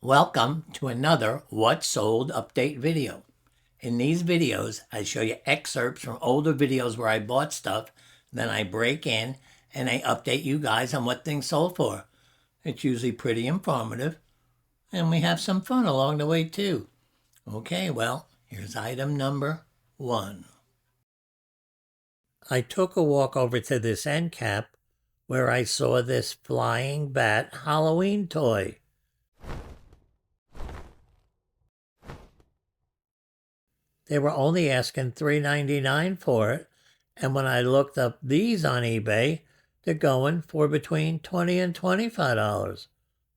Welcome to another What Sold update video. In these videos, I show you excerpts from older videos where I bought stuff, then I break in and I update you guys on what things sold for. It's usually pretty informative, and we have some fun along the way too. Okay, well, here's item number 1. I took a walk over to this end cap where I saw this flying bat Halloween toy. They were only asking $3.99 for it, and when I looked up these on eBay, they're going for between $20 and $25.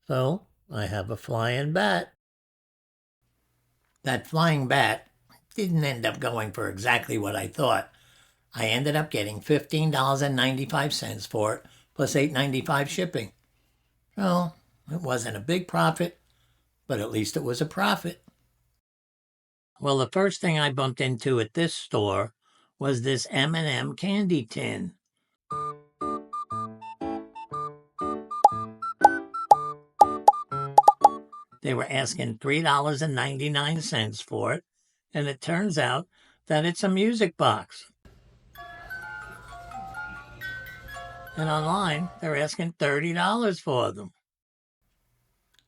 So I have a flying bat. That flying bat didn't end up going for exactly what I thought. I ended up getting $15.95 for it, plus $8.95 shipping. So it wasn't a big profit, but at least it was a profit. Well, the first thing I bumped into at this store was this M&M candy tin. They were asking $3.99 for it, and it turns out that it's a music box. And online, they're asking $30 for them.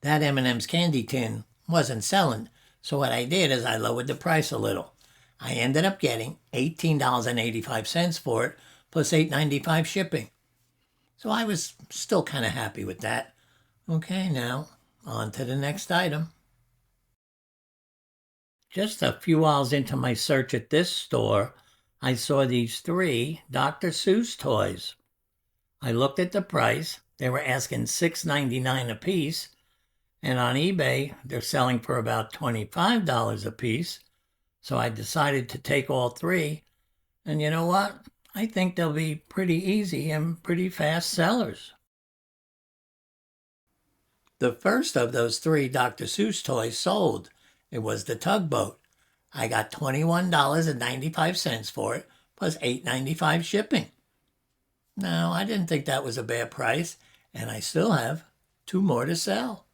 That M&M's candy tin wasn't selling, so what I did is I lowered the price a little. I ended up getting $18.85 for it, plus $8.95 shipping. So I was still kind of happy with that. Okay, now on to the next item. Just a few hours into my search at this store, I saw these 3 Dr. Seuss toys. I looked at the price. They were asking $6.99 a piece, and on eBay, they're selling for about $25 a piece. So I decided to take all 3, and you know what? I think they'll be pretty easy and pretty fast sellers. The first of those 3 Dr. Seuss toys sold. It was the tugboat. I got $21.95 for it, plus $8.95 shipping. Now, I didn't think that was a bad price, and I still have 2 more to sell.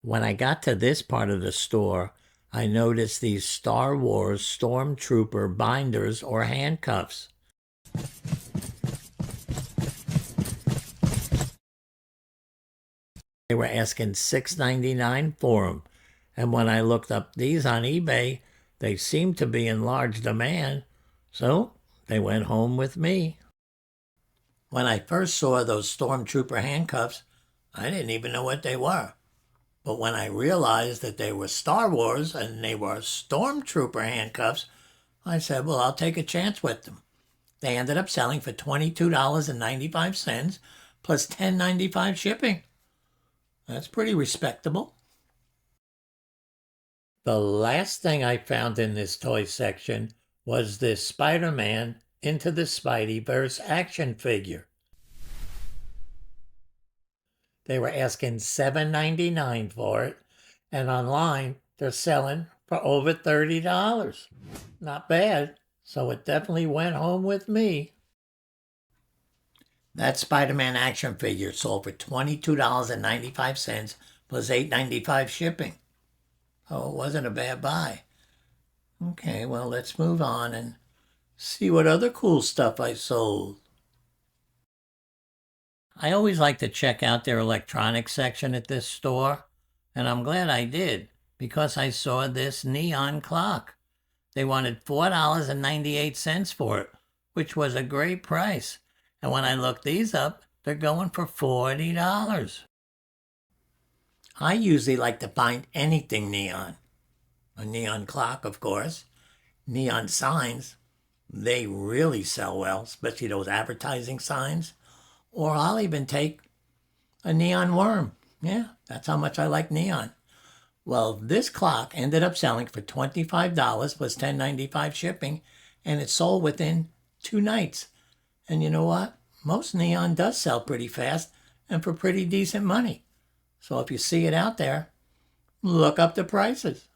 When I got to this part of the store, I noticed these Star Wars Stormtrooper binders or handcuffs. They were asking $6.99 for them, and when I looked up these on eBay, they seemed to be in large demand, so they went home with me. When I first saw those Stormtrooper handcuffs, I didn't even know what they were. But when I realized that they were Star Wars and they were Stormtrooper handcuffs, I said, well, I'll take a chance with them. They ended up selling for $22.95 plus $10.95 shipping. That's pretty respectable. The last thing I found in this toy section was this Spider-Man Into the Spideyverse action figure. They were asking $7.99 for it, and online they're selling for over $30. Not bad, so it definitely went home with me. That Spider-Man action figure sold for $22.95 plus $8.95 shipping. Oh, it wasn't a bad buy. Okay, well, let's move on and see what other cool stuff I sold. I always like to check out their electronics section at this store, and I'm glad I did because I saw this neon clock. They wanted $4.98 for it, which was a great price. And when I looked these up, they're going for $40. I usually like to find anything neon. A neon clock, of course. Neon signs, they really sell well, especially those advertising signs. Or I'll even take a neon worm. Yeah, that's how much I like neon. Well, this clock ended up selling for $25 plus $10.95 shipping, and it sold within 2 nights. And you know what? Most neon does sell pretty fast and for pretty decent money. So if you see it out there, look up the prices.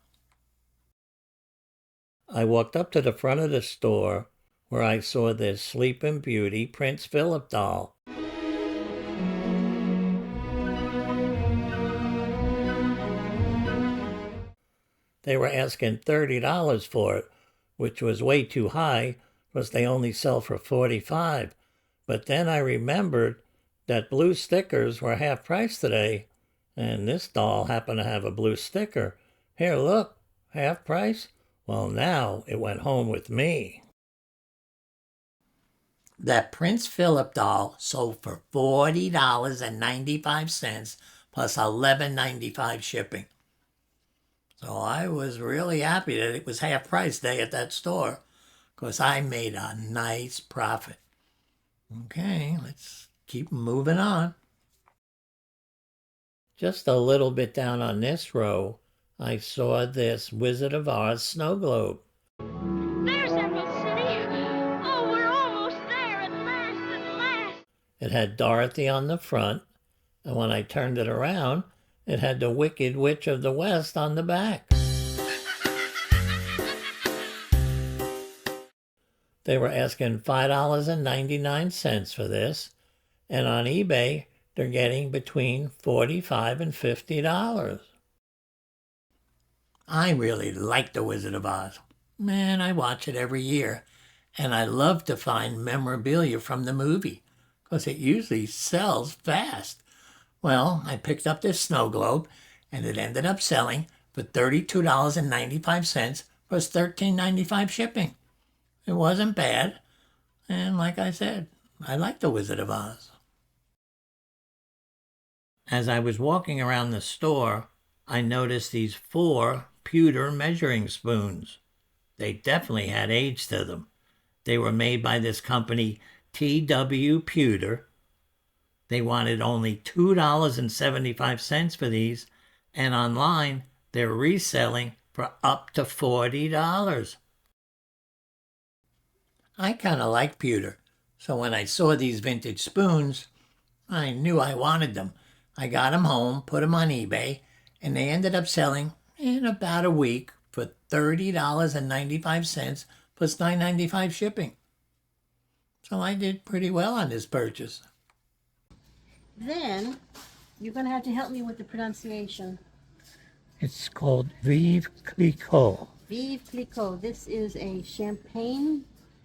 I walked up to the front of the store where I saw this Sleeping Beauty Prince Phillip doll. They were asking $30 for it, which was way too high because they only sell for $45. But then I remembered that blue stickers were half price today, and this doll happened to have a blue sticker. Here, look, half price? Well, now it went home with me. That Prince Phillip doll sold for $40.95 plus $11.95 shipping. So I was really happy that it was half price day at that store because I made a nice profit. Okay, let's keep moving on. Just a little bit down on this row, I saw this Wizard of Oz snow globe. There's Emerald City. Oh, we're almost there at last. It had Dorothy on the front, and when I turned it around, it had the Wicked Witch of the West on the back. They were asking $5.99 for this, and on eBay, they're getting between $45 and $50. I really like The Wizard of Oz. Man, I watch it every year, and I love to find memorabilia from the movie, because it usually sells fast. Well, I picked up this snow globe, and it ended up selling for $32.95 plus $13.95 shipping. It wasn't bad, and like I said, I like The Wizard of Oz. As I was walking around the store, I noticed these 4 pewter measuring spoons. They definitely had age to them. They were made by this company, T.W. Pewter. They wanted only $2.75 for these, and online they're reselling for up to $40. I kind of like pewter, so when I saw these vintage spoons, I knew I wanted them. I got them home, put them on eBay, and they ended up selling in about a week for $30.95 plus $9.95 shipping. So I did pretty well on this purchase. Then you're going to have to help me with the pronunciation. It's called Vive Clicquot. Vive Clicquot. This is a champagne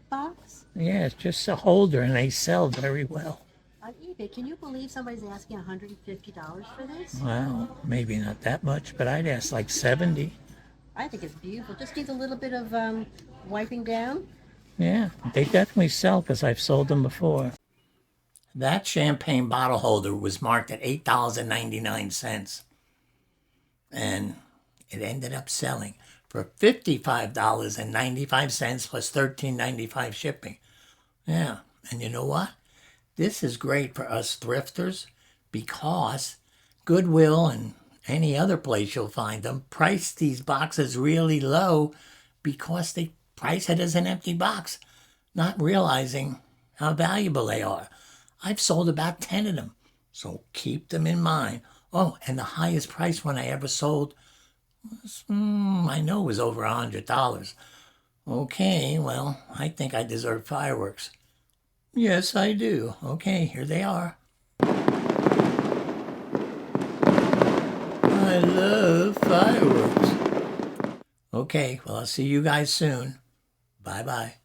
box Yeah, it's just a holder, and they sell very well. on eBay. Can you believe somebody's asking $150 for this? Well, maybe not that much, but I'd ask like $70. I think it's beautiful. Just needs a little bit of wiping down. Yeah, they definitely sell because I've sold them before. That champagne bottle holder was marked at $8.99, and it ended up selling for $55.95 plus $13.95 shipping. Yeah, and you know what? This is great for us thrifters because Goodwill and any other place you'll find them price these boxes really low because they price it as an empty box, not realizing how valuable they are. I've sold about 10 of them, so keep them in mind. Oh, and the highest price one I ever sold was, I know it was over $100. Okay, well, I think I deserve fireworks. Yes, I do. Okay, here they are. I love fireworks. Okay, well, I'll see you guys soon. Bye-bye.